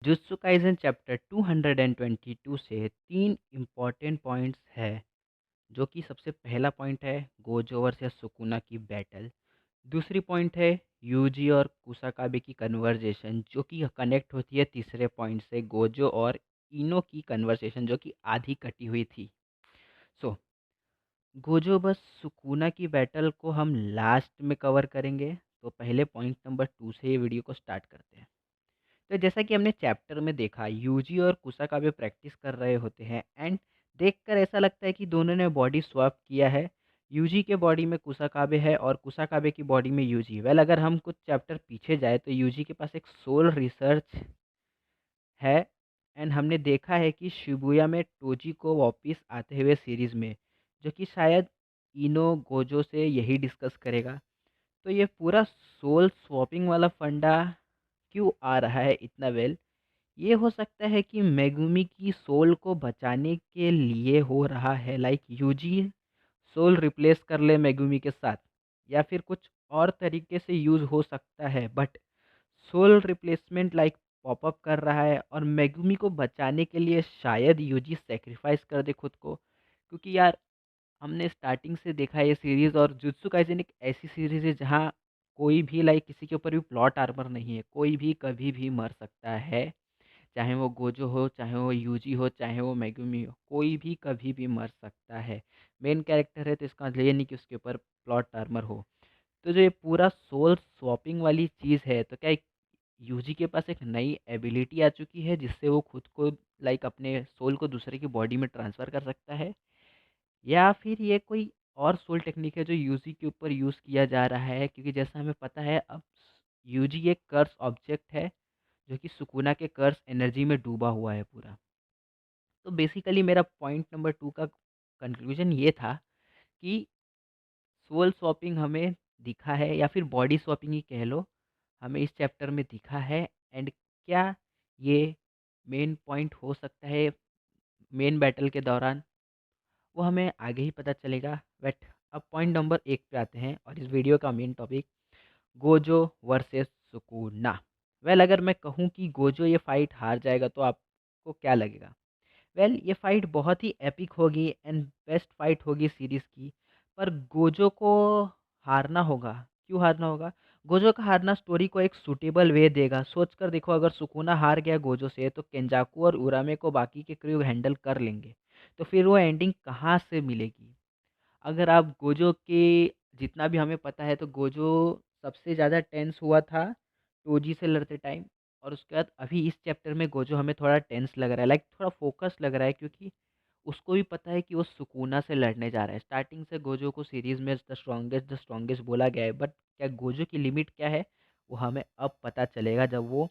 Jutsu kaizen chapter 222 से 3 important points है, जो कि सबसे पहला पॉइंट है गोजो वर्सेस सुकुना की बैटल। दूसरी पॉइंट है यूजी और कुसाकाबे की कन्वर्जेशन, जो कि कनेक्ट होती है तीसरे पॉइंट से गोजो और इनो की कन्वर्सेशन, जो कि आधी कटी हुई थी। सो गोजो बस सुकुना की बैटल को हम लास्ट में कवर करेंगे। तो पहले पॉइंट नंबर 2 से ये वीडियो को स्टार्ट करते हैं। तो जैसा कि हमने चैप्टर में देखा, यूजी और कुसाकाबे प्रैक्टिस कर रहे होते हैं एंड देखकर ऐसा लगता है कि दोनों ने बॉडी स्वैप किया है। यूजी के बॉडी में कुसाकाबे है और कुसाकाबे की बॉडी में यूजी। वेल, अगर हम कुछ चैप्टर पीछे जाए तो यूजी के पास एक सोल रिसर्च है एंड हमने देखा है कि शिबुया में टोजी को वापस आते हुए सीरीज़ में, जो कि शायद इनो गोजो से यही डिस्कस करेगा। तो ये पूरा सोल स्वैपिंग वाला फंडा क्यों आ रहा है इतना? वेल, ये हो सकता है कि मेगुमी की सोल को बचाने के लिए हो रहा है, लाइक यूजी सोल रिप्लेस कर ले मेगुमी के साथ, या फिर कुछ और तरीके से यूज़ हो सकता है। But soul replacement like pop up कर रहा है और मेगुमी को बचाने के लिए शायद यूजी सेक्रीफाइस कर दे खुद को, क्योंकि यार हमने स्टार्टिंग से देखा है ये सीरीज़, और जुत्सु काइसेन एक ऐसी सीरीज़ है जहाँ कोई भी लाइक किसी के ऊपर भी प्लॉट आर्मर नहीं है, कोई भी कभी भी मर सकता है। चाहे वो गोजो हो, चाहे वो यूजी हो, चाहे वो मेगुमी हो, कोई भी कभी भी मर सकता है। मेन कैरेक्टर है तो इसका मतलब ये नहीं कि उसके ऊपर प्लॉट आर्मर हो। तो जो ये पूरा सोल स्वैपिंग वाली चीज़ है, तो क्या यूजी के पास एक नई एबिलिटी आ चुकी है जिससे वो खुद को लाइक अपने सोल को दूसरे की बॉडी में ट्रांसफ़र कर सकता है, या फिर ये कोई और सोल टेक्निक है जो यूजी के ऊपर यूज़ किया जा रहा है? क्योंकि जैसा हमें पता है, अब यूजी एक कर्स ऑब्जेक्ट है, जो कि सुकुना के कर्स एनर्जी में डूबा हुआ है पूरा। तो बेसिकली मेरा पॉइंट नंबर 2 का कंक्लूजन ये था कि सोल स्वैपिंग हमें दिखा है, या फिर बॉडी स्वैपिंग ही कह लो, हमें इस चैप्टर में दिखा है। एंड क्या ये मेन पॉइंट हो सकता है मेन बैटल के दौरान, वो हमें आगे ही पता चलेगा। बट अब पॉइंट नंबर 1 पे आते हैं, और इस वीडियो का main topic Gojo versus Sukuna. Well, अगर मैं कहूँ कि गोजो ये फाइट हार जाएगा तो आपको क्या लगेगा? वेल, ये फाइट बहुत ही एपिक होगी एंड बेस्ट फाइट होगी सीरीज़ की। पर गोजो को हारना होगा। क्यों हारना होगा? गोजो का हारना स्टोरी को एक सूटेबल वे देगा। सोच कर देखो, अगर सुकुना हार गया गोजो से तो केंजाकू और उरामे को बाकी के क्रू हैंडल कर लेंगे। तो फिर वो एंडिंग कहाँ से मिलेगी? अगर आप गोजो के, जितना भी हमें पता है, तो गोजो सबसे ज़्यादा टेंस हुआ था टोजी से लड़ते टाइम। और उसके बाद अभी इस चैप्टर में गोजो हमें थोड़ा टेंस लग रहा है, लाइक थोड़ा फोकस लग रहा है, क्योंकि उसको भी पता है कि वो सुकूना से लड़ने जा रहा है। स्टार्टिंग से गोजो को सीरीज़ में द स्ट्रॉन्गेस्ट बोला गया है, बट क्या गोजो की लिमिट क्या है, वो हमें अब पता चलेगा जब वो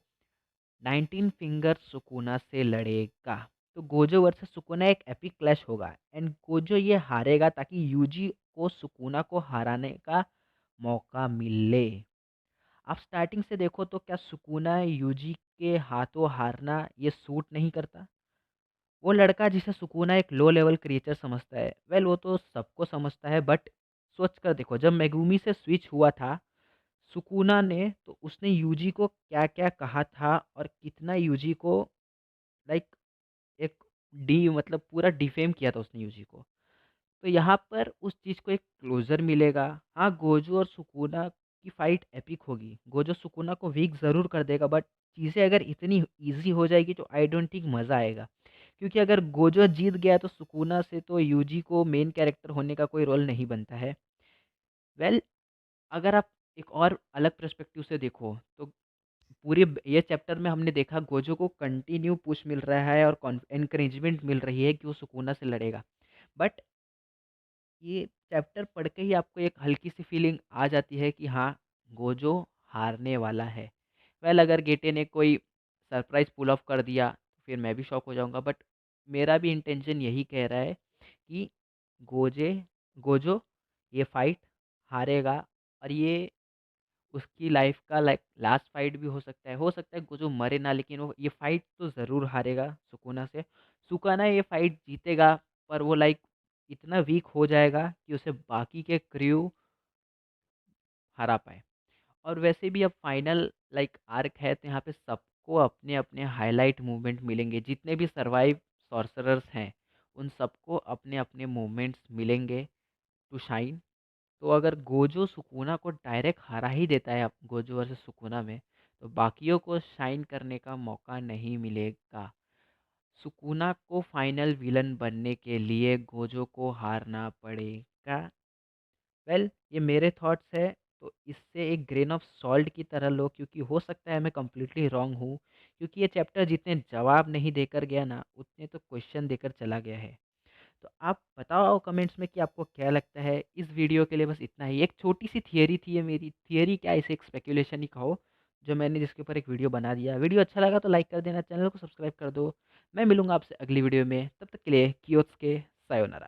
19 फिंगर सुकुना से लड़ेगा। तो गोजो वर्सेस सुकुना एक एपिक क्लैश होगा एंड गोजो ये हारेगा ताकि यूजी को सुकुना को हराने का मौका मिले। आप स्टार्टिंग से देखो तो क्या सुकुना यूजी के हाथों हारना ये सूट नहीं करता? वो लड़का जिसे सुकूना एक लो लेवल क्रिएचर समझता है, वेल वो तो सबको समझता है, बट सोच कर देखो, जब मेगुमी से स्विच हुआ था सुकूना ने, तो उसने यूजी को क्या क्या कहा था और कितना यूजी को लाइक एक डी मतलब पूरा डिफेम किया था उसने यूजी को। तो यहाँ पर उस चीज़ को एक क्लोज़र मिलेगा। हाँ, गोजो और सुकुना की फ़ाइट एपिक होगी। गोजो सुकुना को वीक ज़रूर कर देगा, बट चीज़ें अगर इतनी ईज़ी हो जाएगी तो आई डोंट थिंक मज़ा आएगा। क्योंकि अगर गोजो जीत गया तो सुकुना से तो यूजी को मेन कैरेक्टर होने का कोई रोल नहीं बनता है। वेल, अगर आप एक और अलग पर्सपेक्टिव से देखो तो पूरे ये चैप्टर में हमने देखा गोजो को कंटिन्यू पुश मिल रहा है और एनकरेजमेंट मिल रही है कि वो सुकुना से लड़ेगा। बट ये चैप्टर पढ़ के ही आपको एक हल्की-सी फीलिंग आ जाती है कि हाँ, गोजो हारने वाला है। वेल, अगर गेटे ने कोई सरप्राइज़ पुल ऑफ कर दिया, तो फिर मैं भी शॉक हो जाऊँगा, बट मेरा भी इंटेंशन यही कह रहा है कि गोजे गोजो ये फाइट हारेगा, और ये उसकी लाइफ़ का लाइक लास्ट फाइट भी हो सकता है। हो सकता है गोजो मरे ना, लेकिन वो ये फाइट तो ज़रूर हारेगा सुकुना से। सुकुना ये फाइट जीतेगा, पर वो लाइक इतना वीक हो जाएगा कि उसे बाकी के क्रू हरा पाए। और वैसे भी अब फाइनल लाइक आर्क है, तो यहाँ पे सबको सबको अपने-अपने हाइलाइट मूवमेंट मिलेंगे। जितने भी सर्वाइव सॉर्सरर्स हैं, उन सबको अपने-अपने मोमेंट्स मिलेंगे टू शाइन। तो अगर गोजो सुकुना को डायरेक्ट हरा ही देता है गोजो वर्सेस सुकुना में, तो बाकियों को शाइन करने का मौका नहीं मिलेगा। सुकुना को फाइनल विलन बनने के लिए गोजो को हारना पड़ेगा। ये मेरे थॉट्स है, तो इससे एक ग्रेन ऑफ सॉल्ट की तरह लो, क्योंकि हो सकता है मैं कंप्लीटली रॉन्ग हूँ, क्योंकि ये चैप्टर जितने जवाब नहीं देकर गया ना, उतने तो क्वेश्चन देकर चला गया है। तो आप बताओ कमेंट्स में कि आपको क्या लगता है। इस वीडियो के लिए बस इतना ही, एक छोटी सी थियरी थी ये मेरी, थियरी क्या, इसे एक स्पेकुलेशन ही कहो, जो मैंने जिसके ऊपर एक वीडियो बना दिया। वीडियो अच्छा लगा तो लाइक कर देना, चैनल को सब्सक्राइब कर दो। मैं मिलूंगा आपसे अगली वीडियो में, तब तक के लिए कियोत्सुके सायोनारा।